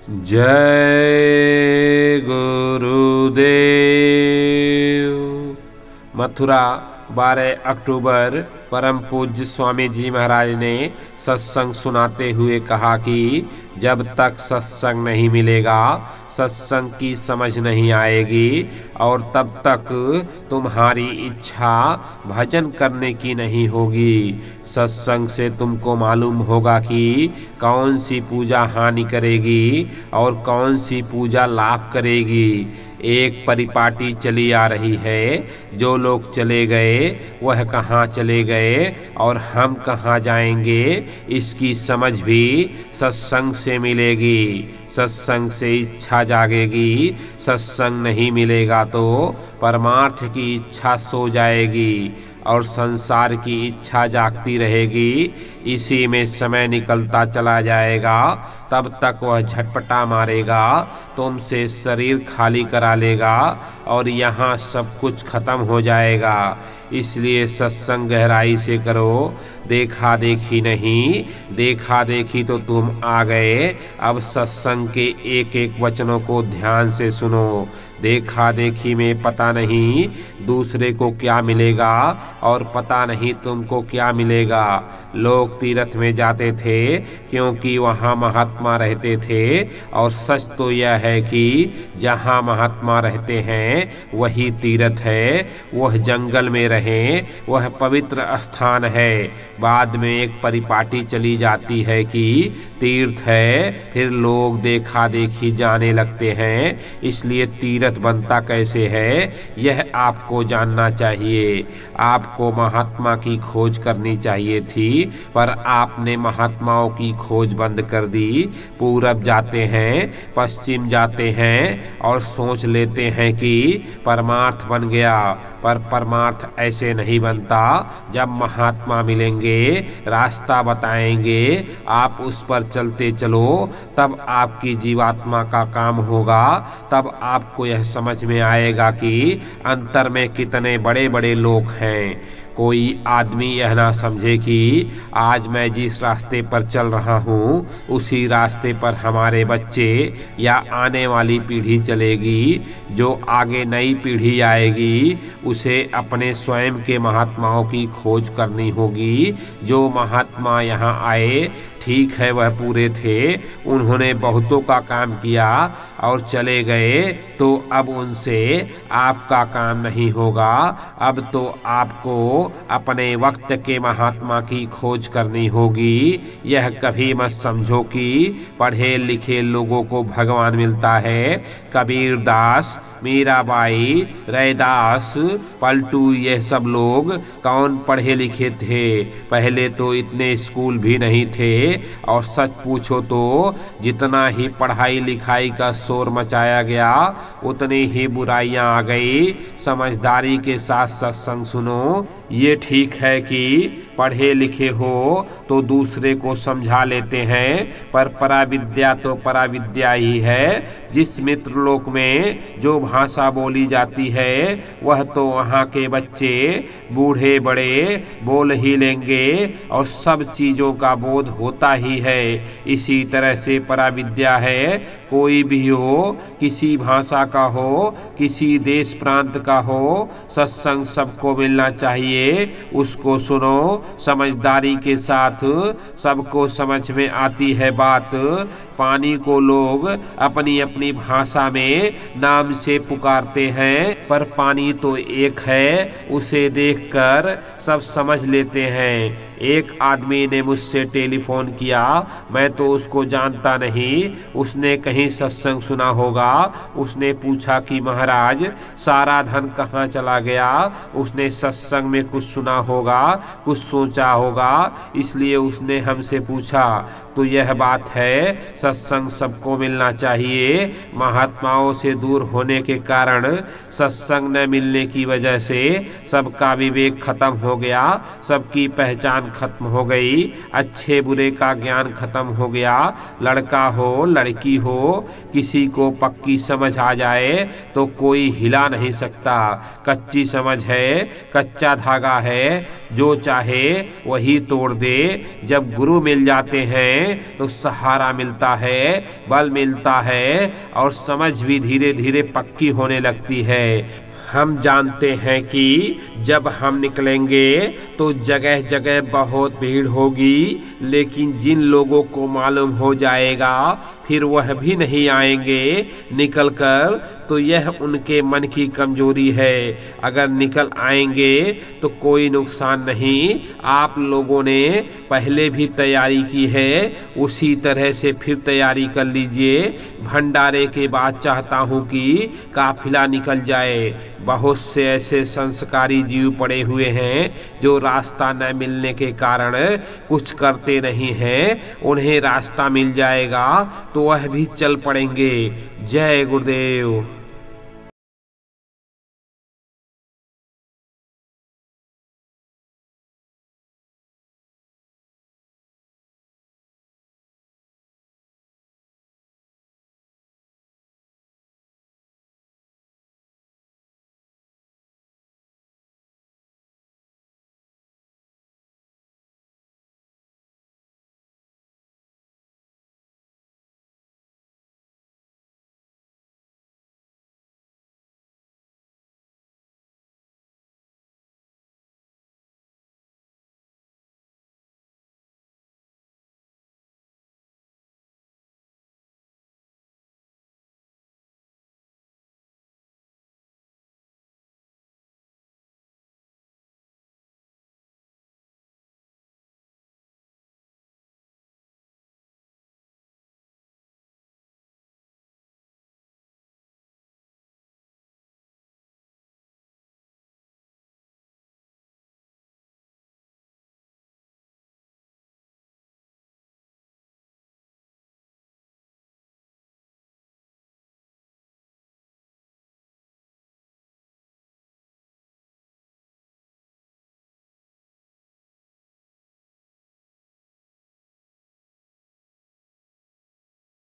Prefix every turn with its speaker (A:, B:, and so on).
A: जय गुरुदेव। मथुरा 12 अक्टूबर परम पूज्य स्वामी जी महाराज ने सत्संग सुनाते हुए कहा कि जब तक सत्संग नहीं मिलेगा, सत्संग की समझ नहीं आएगी और तब तक तुम्हारी इच्छा भजन करने की नहीं होगी। सत्संग से तुमको मालूम होगा कि कौन सी पूजा हानि करेगी और कौन सी पूजा लाभ करेगी। एक परिपाटी चली आ रही है, जो लोग चले गए वह कहाँ चले गए और हम कहाँ जाएंगे, इसकी समझ भी सत्संग से मिलेगी। सत्संग से इच्छा जागेगी, सत्संग नहीं मिलेगा तो परमार्थ की इच्छा सो जाएगी और संसार की इच्छा जागती रहेगी। इसी में समय निकलता चला जाएगा, तब तक वह झटपटा मारेगा, तुमसे शरीर खाली करा लेगा और यहाँ सब कुछ खत्म हो जाएगा। इसलिए सत्संग गहराई से करो, देखा देखी नहीं। देखा देखी तो तुम आ गए, अब सत्संग के एक एक वचनों को ध्यान से सुनो। देखा देखी में पता नहीं दूसरे को क्या मिलेगा और पता नहीं तुमको क्या मिलेगा। लोग तीर्थ में जाते थे क्योंकि वहाँ महात्मा रहते थे, और सच तो यह है कि जहाँ महात्मा रहते हैं वही तीर्थ है। वह जंगल में रहें, वह पवित्र स्थान है। बाद में एक परिपाटी चली जाती है कि तीर्थ है, फिर लोग देखा देखी जाने लगते हैं। इसलिए तीर्थ बनता कैसे है यह आपको जानना चाहिए। आपको महात्मा की खोज करनी चाहिए थी, पर आपने महात्माओं की खोज बंद कर दी। पूरब जाते हैं, पश्चिम जाते हैं और सोच लेते हैं कि परमार्थ बन गया, पर परमार्थ ऐसे नहीं बनता। जब महात्मा मिलेंगे, रास्ता बताएंगे, आप उस पर चलते चलो, तब आपकी जीवात्मा का काम होगा। तब आपको यह समझ में आएगा कि अंतर में कितने बड़े बड़े लोग हैं। कोई आदमी यह ना समझे कि आज मैं जिस रास्ते पर चल रहा हूँ उसी रास्ते पर हमारे बच्चे या आने वाली पीढ़ी चलेगी। जो आगे नई पीढ़ी आएगी उसे अपने स्वयं के महात्माओं की खोज करनी होगी। जो महात्मा यहाँ आए, ठीक है वह पूरे थे, उन्होंने बहुतों का काम किया और चले गए, तो अब उनसे आपका काम नहीं होगा। अब तो आपको अपने वक्त के महात्मा की खोज करनी होगी। यह कभी मत समझो कि पढ़े लिखे लोगों को भगवान मिलता है। कबीर दास, मीराबाई, रैदास, पलटू, यह सब लोग कौन पढ़े लिखे थे? पहले तो इतने स्कूल भी नहीं थे, और सच पूछो तो जितना ही पढ़ाई लिखाई का शोर मचाया गया उतनी ही बुराइयां आ गई। समझदारी के साथ सत्संग सुनो। ये ठीक है कि पढ़े लिखे हो तो दूसरे को समझा लेते हैं, पर पराविद्या तो पराविद्या ही है। जिस मित्र लोक में जो भाषा बोली जाती है वह तो वहाँ के बच्चे बूढ़े बड़े बोल ही लेंगे और सब चीज़ों का बोध होता ही है। इसी तरह से पराविद्या है, कोई भी हो, किसी भाषा का हो, किसी देश प्रांत का हो, सत्संग सबको मिलना चाहिए। उसको सुनो, समझदारी के साथ सबको समझ में आती है बात। पानी को लोग अपनी अपनी भाषा में नाम से पुकारते हैं, पर पानी तो एक है, उसे देखकर सब समझ लेते हैं। एक आदमी ने मुझसे टेलीफोन किया, मैं तो उसको जानता नहीं, उसने कहीं सत्संग सुना होगा। उसने पूछा कि महाराज सारा धन कहाँ चला गया। उसने सत्संग में कुछ सुना होगा, कुछ सोचा होगा, इसलिए उसने हमसे पूछा। तो यह बात है, सत्संग सबको मिलना चाहिए। महात्माओं से दूर होने के कारण, सत्संग न मिलने की वजह से सबका विवेक खत्म हो गया, सबकी पहचान खत्म हो गई, अच्छे बुरे का ज्ञान खत्म हो गया। लड़का हो लड़की हो, किसी को पक्की समझ आ जाए तो कोई हिला नहीं सकता। कच्ची समझ है, कच्चा धागा है, जो चाहे वही तोड़ दे। जब गुरु मिल जाते हैं हैं तो सहारा मिलता है, बल मिलता है और समझ भी धीरे धीरे पक्की होने लगती है। हम जानते हैं कि जब हम निकलेंगे तो जगह जगह बहुत भीड़ होगी, लेकिन जिन लोगों को मालूम हो जाएगा फिर वह भी नहीं आएंगे निकलकर, तो यह उनके मन की कमजोरी है। अगर निकल आएंगे तो कोई नुकसान नहीं, आप लोगों ने पहले भी तैयारी की है, उसी तरह से फिर तैयारी कर लीजिए। भंडारे के बाद चाहता हूँ कि काफिला निकल जाए। बहुत से ऐसे संस्कारी जीव पड़े हुए हैं जो रास्ता न मिलने के कारण कुछ करते नहीं हैं, उन्हें रास्ता मिल जाएगा तो वह भी चल पड़ेंगे। जय गुरुदेव।